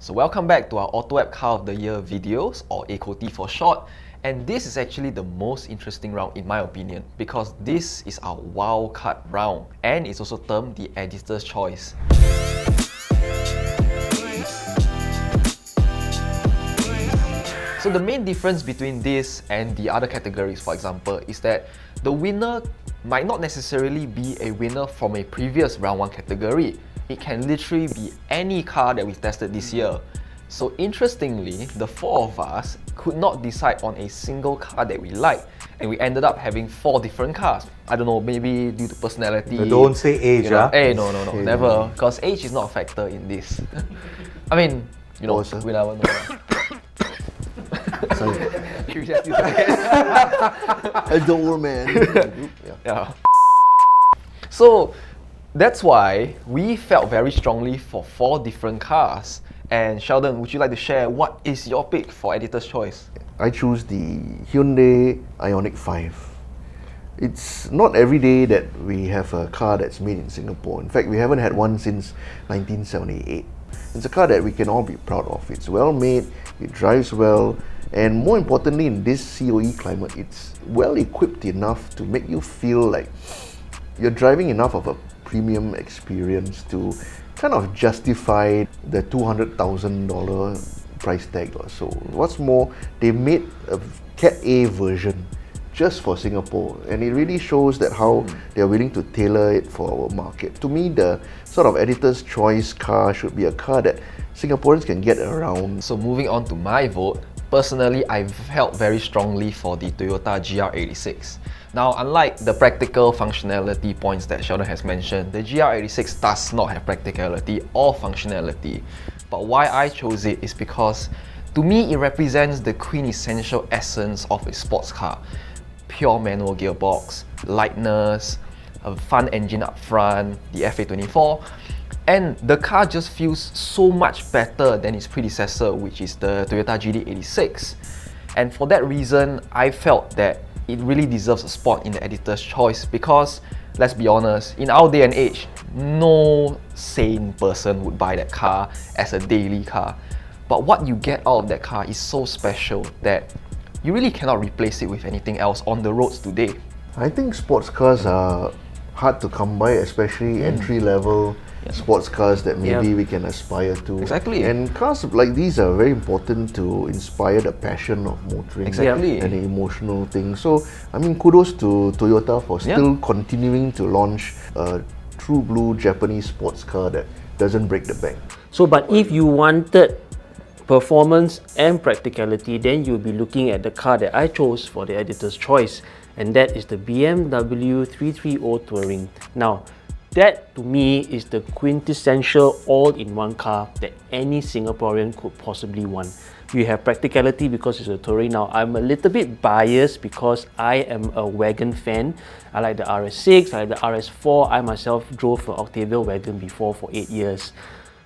So welcome back to our AutoApp Car of the Year videos, or ACOT for short. And this is actually the most interesting round in my opinion, because this is our wildcard round, and it's also termed the editor's choice. So the main difference between this and the other categories, for example, is that the winner might not necessarily be a winner from a previous round 1 category. It can literally be any car that we've tested this year. So interestingly, the 4 of us could not decide on a single car that we like, and we ended up having 4 different cars. I don't know, maybe due to personality. But don't say age, Hey, no, never, because age is not a factor in this. I mean, we never know. Sorry. Curiosity. Don't worry, man. Yeah. So that's why we felt very strongly for 4 different cars. And Sheldon, would you like to share what is your pick for editor's choice? I choose the Hyundai IONIQ 5. It's not every day that we have a car that's made in Singapore. In fact, we haven't had one since 1978. It's a car that we can all be proud of. It's well made, it drives well, and more importantly, in this COE climate, it's well equipped enough to make you feel like you're driving enough of a premium experience to kind of justify the $200,000 price tag or so. What's more, they made a Cat A version just for Singapore, and it really shows that how they're willing to tailor it for our market. To me, the sort of editor's choice car should be a car that Singaporeans can get around. So moving on to my vote, personally, I felt very strongly for the Toyota GR86. Now, unlike the practical functionality points that Sheldon has mentioned, the GR86 does not have practicality or functionality. But why I chose it is because, to me, it represents the quintessential essence of a sports car. Pure manual gearbox, lightness, a fun engine up front, the FA24, and the car just feels so much better than its predecessor, which is the Toyota GD86. And for that reason, I felt that it really deserves a spot in the editor's choice because, let's be honest, in our day and age, no sane person would buy that car as a daily car. But what you get out of that car is so special that you really cannot replace it with anything else on the roads today. I think sports cars are hard to come by, especially entry-level sports cars that maybe we can aspire to. Exactly. And cars like these are very important to inspire the passion of motoring and the emotional thing. So, I mean, kudos to Toyota for still continuing to launch a true blue Japanese sports car that doesn't break the bank. So, but if you wanted performance and practicality, then you'll be looking at the car that I chose for the editor's choice, and that is the BMW 330 Touring. Now, that to me is the quintessential all-in-one car that any Singaporean could possibly want. You have practicality because it's a Touring. Now, I'm a little bit biased because I am a wagon fan. I like the RS6, I like the RS4. I myself drove an Octavia wagon before for 8 years.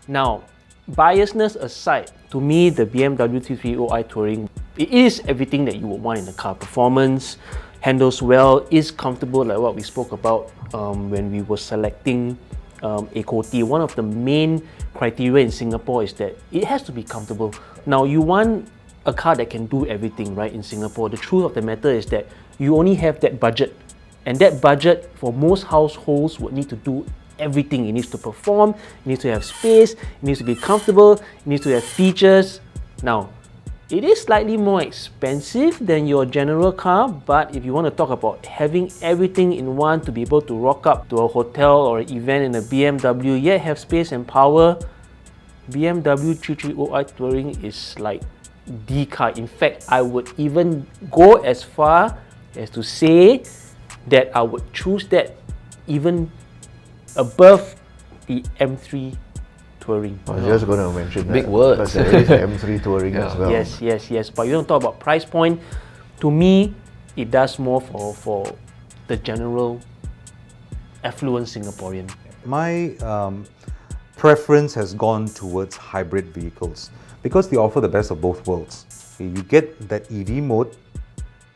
Now, biasness aside, to me, the BMW 330i Touring, it is everything that you would want in a car. Performance, handles well, is comfortable, like what we spoke about when we were selecting ACOT. One of the main criteria in Singapore is that it has to be comfortable. Now, you want a car that can do everything, right? In Singapore, the truth of the matter is that you only have that budget, and that budget for most households would need to do everything. It needs to perform, it needs to have space, it needs to be comfortable, it needs to have features. Now, it is slightly more expensive than your general car, but if you want to talk about having everything in one to be able to rock up to a hotel or an event in a BMW, yet have space and power, BMW 330i Touring is like the car. In fact, I would even go as far as to say that I would choose that even above the M3 Touring. I was just going to mention that. Big words. But there is M3 Touring as well. Yes. But you don't talk about price point. To me, it does more for the general affluent Singaporean. My preference has gone towards hybrid vehicles because they offer the best of both worlds. You get that EV mode,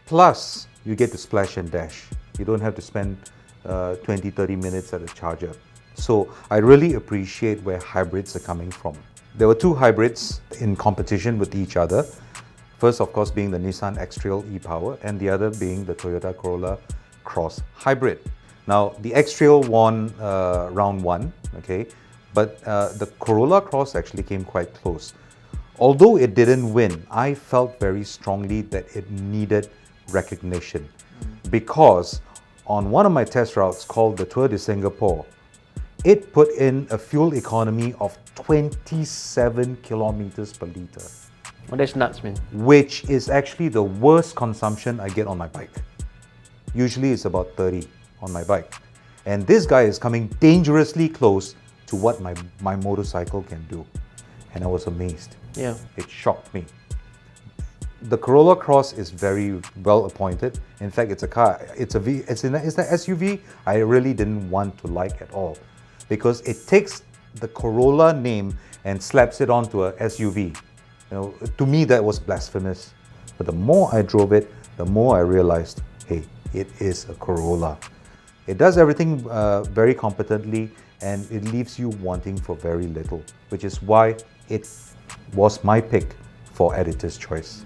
plus you get to splash and dash. You don't have to spend 20-30 minutes at a charger. So I really appreciate where hybrids are coming from. There were two hybrids in competition with each other. First, of course, being the Nissan X-Trail e-Power, and the other being the Toyota Corolla Cross Hybrid. Now, the X-Trail won round one, okay, but the Corolla Cross actually came quite close. Although it didn't win, I felt very strongly that it needed recognition because on one of my test routes called the Tour de Singapore, it put in a fuel economy of 27 kilometers per liter, Oh, that's nuts, man. which is actually the worst consumption I get on my bike. Usually it's about 30 on my bike. And this guy is coming dangerously close to what my motorcycle can do. And I was amazed. Yeah. It shocked me. The Corolla Cross is very well appointed. In fact, it's a car. It's an SUV I really didn't want to like at all, because it takes the Corolla name and slaps it onto a SUV. You know, to me that was blasphemous. But the more I drove it, the more I realized, hey, it is a Corolla. It does everything very competently, and it leaves you wanting for very little, which is why it was my pick for Editor's Choice.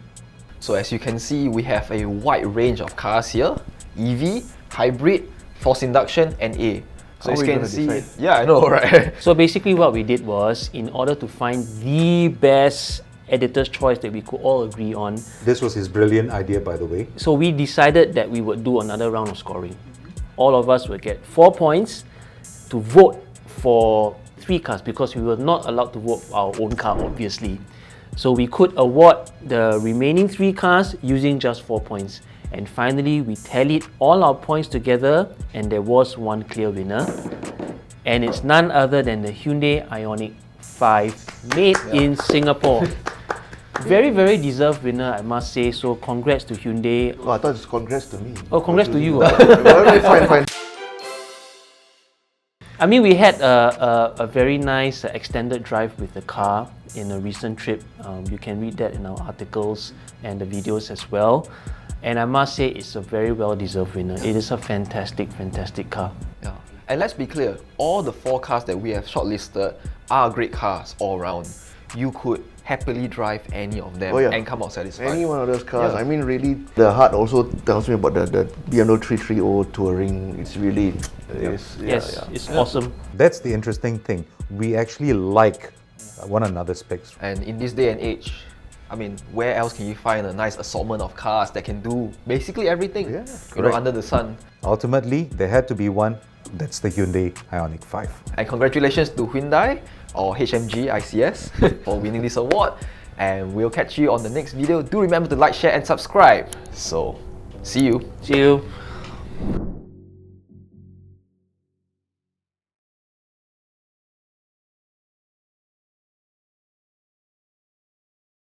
So as you can see, we have a wide range of cars here: EV, hybrid, forced induction, and A. So How as are you we can gonna see, decide? yeah, I know, right? So basically what we did was, in order to find the best editor's choice that we could all agree on, This was his brilliant idea, by the way. so we decided that we would do another round of scoring. All of us would get 4 points to vote for 3 cars, because we were not allowed to vote for our own car, obviously. So we could award the remaining 3 cars using just 4 points. And finally, we tallied all our points together, and there was one clear winner. And it's none other than the Hyundai IONIQ 5, made in Singapore. Very, very deserved winner, I must say. So congrats to Hyundai. Oh, I thought it's congrats to me. Oh, congrats to you. Fine. I mean, we had a very nice extended drive with the car in a recent trip. You can read that in our articles and the videos as well. And I must say, it's a very well-deserved winner. It is a fantastic, fantastic car. Yeah. And let's be clear, all the 4 cars that we have shortlisted are great cars all round. You could happily drive any of them Oh, yeah. and come out satisfied. Any one of those cars. Yeah. I mean, really, the heart also tells me about the BMW 330 Touring. It's really, Yes, it's awesome. That's the interesting thing. We actually like one another's specs. And in this day and age, I mean, where else can you find a nice assortment of cars that can do basically everything, Yeah, you know, under the sun? Ultimately, there had to be one. That's the Hyundai IONIQ 5. And congratulations to Hyundai or HMG ICS for winning this award. And we'll catch you on the next video. Do remember to like, share, and subscribe. So, see you. See you.